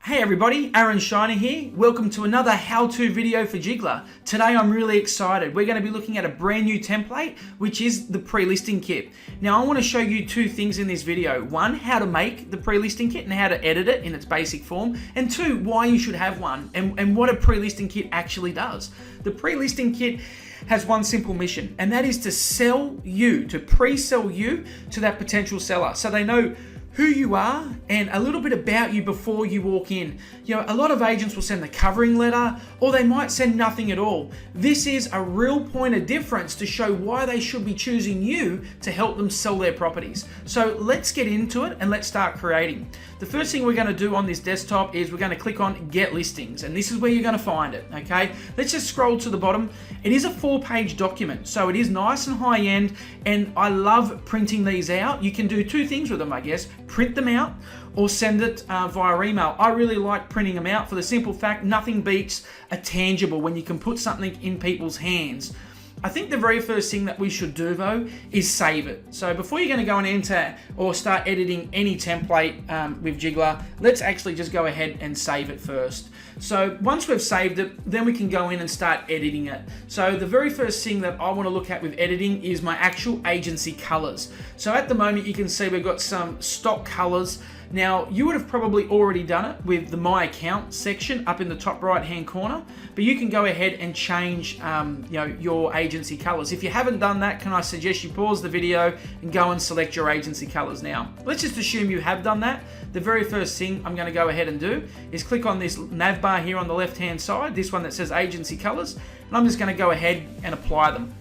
Hey everybody, Aaron Shiner here. Welcome to another how-to video for Jigglar. Today I'm really excited. We're going to be looking at a brand new template, which is the pre-listing kit. Now I want to show you two things in this video. One, how to make the pre-listing kit and how to edit it in its basic form. And two, why you should have one and what a pre-listing kit actually does. The pre-listing kit has one simple mission, and that is to sell you, to pre-sell you to that potential seller so they know who you are and a little bit about you before you walk in. You know, a lot of agents will send the covering letter or they might send nothing at all. This is a real point of difference to show why they should be choosing you to help them sell their properties. So let's get into it and let's start creating. The first thing we're going to do on this desktop is we're going to click on Get Listings, and this is where you're going to find it, okay? Let's just scroll to the bottom. It is a 4-page document, so it is nice and high end, and I love printing these out. You can do two things with them, I guess. Print them out or send it via email. I really like printing them out for the simple fact nothing beats a tangible when you can put something in people's hands. I think the very first thing that we should do though is save it. So before you're going to go and enter or start editing any template with Jigglar, let's actually just go ahead and save it first. So once we've saved it, then we can go in and start editing it. So the very first thing that I want to look at with editing is my actual agency colors. So at the moment you can see we've got some stock colors. Now, you would have probably already done it with the My Account section up in the top right hand corner, but you can go ahead and change your agency colors. If you haven't done that, can I suggest you pause the video and go and select your agency colors now. Let's just assume you have done that. The very first thing I'm going to go ahead and do is click on this nav bar here on the left hand side, this one that says agency colors, and I'm just going to go ahead and apply them.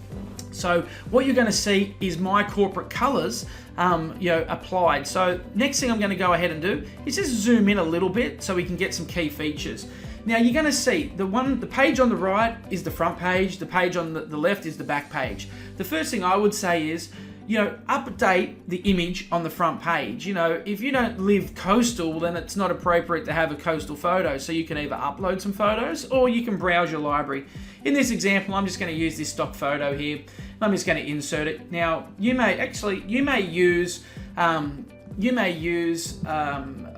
So what you're going to see is my corporate colors applied. So next thing I'm going to go ahead and do is just zoom in a little bit so we can get some key features. Now you're going to see the page on the right is the front page, the page on the left is the back page. The first thing I would say is, update the image on the front page. If you don't live coastal, then it's not appropriate to have a coastal photo. So you can either upload some photos or you can browse your library. In this example, I'm just going to use this stock photo here. I'm just going to insert it. Now, you may use a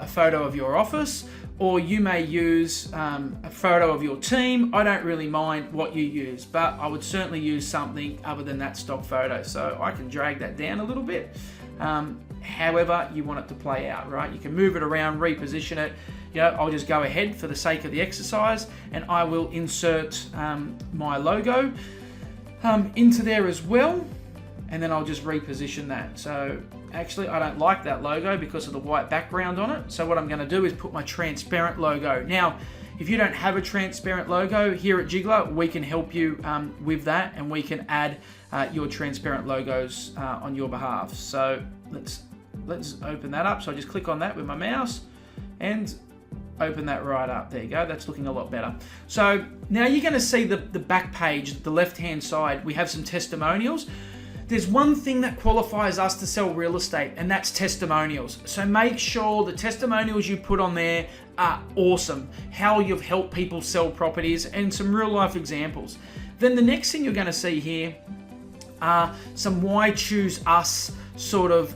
photo of your office, or you may use a photo of your team. I don't really mind what you use, but I would certainly use something other than that stock photo. So I can drag that down a little bit. However you want it to play out, right? You can move it around, reposition it. I'll just go ahead for the sake of the exercise, and I will insert my logo into there as well, and then I'll just reposition that. So actually I don't like that logo because of the white background on it, so what I'm going to do is put my transparent logo. Now if you don't have a transparent logo, here at Jigglar we can help you with that, and we can add your transparent logos on your behalf. So let's open that up. So I just click on that with my mouse and open that right up. There you go. That's looking a lot better. So now you're going to see the back page, the left hand side, we have some testimonials. There's one thing that qualifies us to sell real estate, and that's testimonials. So make sure the testimonials you put on there are awesome, how you've helped people sell properties, and some real life examples. Then the next thing you're going to see here are some why choose us sort of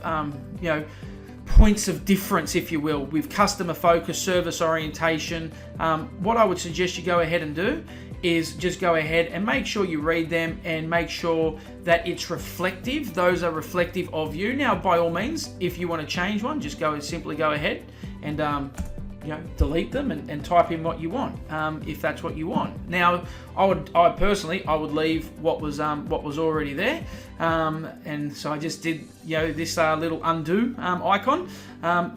points of difference, if you will, with customer focus, service orientation. What I would suggest you go ahead and do is just go ahead and make sure you read them and make sure that it's reflective. Those are reflective of you. Now, by all means, if you want to change one, just simply go ahead and delete them and type in what you want, if that's what you want. Now, I personally would leave what was already there, and so I just did this little undo icon.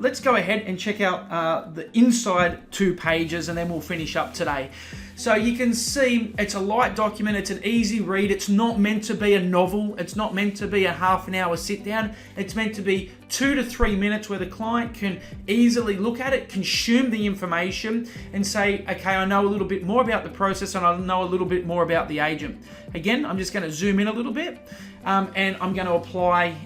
Let's go ahead and check out the inside 2 pages, and then we'll finish up today. So you can see it's a light document, it's an easy read, it's not meant to be a novel, it's not meant to be a half an hour sit down, it's meant to be 2 to 3 minutes where the client can easily look at it, consume the information and say, okay, I know a little bit more about the process and I know a little bit more about the agent. Again, I'm just going to zoom in a little bit and I'm going to apply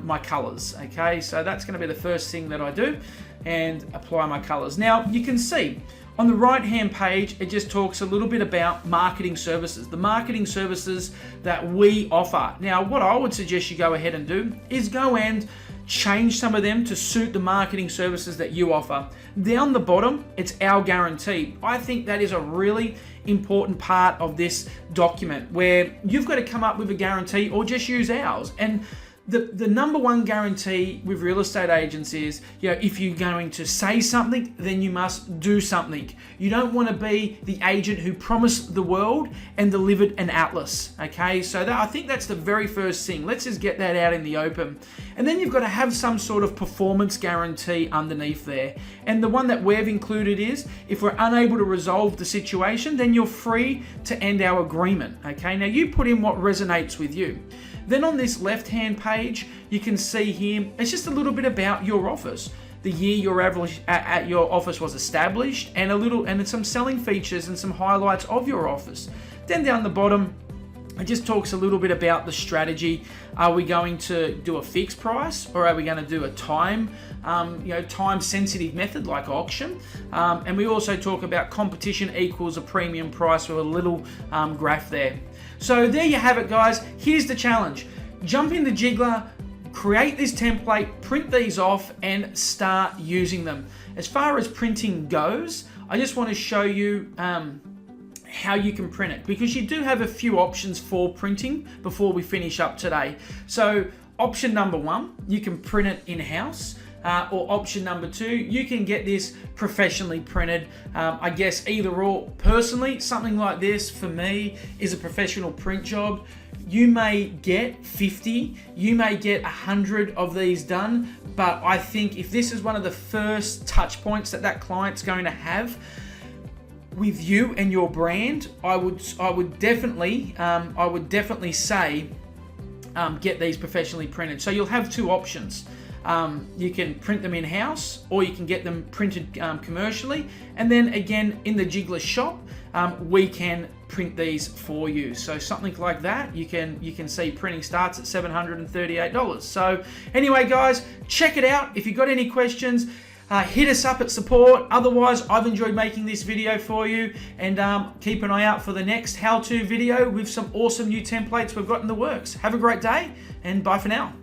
my colors. Okay, so that's going to be the first thing that I do, and apply my colors. Now you can see on the right hand page, it just talks a little bit about marketing services, the marketing services that we offer. Now, what I would suggest you go ahead and do is go and change some of them to suit the marketing services that you offer. Down the bottom, it's our guarantee. I think that is a really important part of this document, where you've got to come up with a guarantee or just use ours. And the number one guarantee with real estate agents is, if you're going to say something, then you must do something. You don't want to be the agent who promised the world and delivered an atlas. Okay, so I think that's the very first thing. Let's just get that out in the open. And then you've got to have some sort of performance guarantee underneath there. And the one that we've included is, if we're unable to resolve the situation, then you're free to end our agreement. Okay, now you put in what resonates with you. Then on this left-hand page, you can see here, it's just a little bit about your office, the year your office was established, and some selling features and some highlights of your office. Then down the bottom, it just talks a little bit about the strategy. Are we going to do a fixed price, or are we going to do a time-sensitive method like auction? And we also talk about competition equals a premium price with a little graph there. So there you have it, guys. Here's the challenge. Jump into Jigglar, create this template, print these off, and start using them. As far as printing goes, I just want to show you how you can print it, because you do have a few options for printing before we finish up today. So option number one, you can print it in-house. Or option number two, you can get this professionally printed. I guess either or. Personally, something like this for me is a professional print job. You may get 50, you may get 100 of these done, but I think if this is one of the first touch points that client's going to have with you and your brand, I would definitely say get these professionally printed. So you'll have two options. You can print them in-house, or you can get them printed commercially. And then again, in the Jigglar shop, we can print these for you. So something like that, you can see printing starts at $738. So anyway, guys, check it out. If you've got any questions, hit us up at support. Otherwise, I've enjoyed making this video for you, and keep an eye out for the next how-to video with some awesome new templates we've got in the works. Have a great day, and bye for now.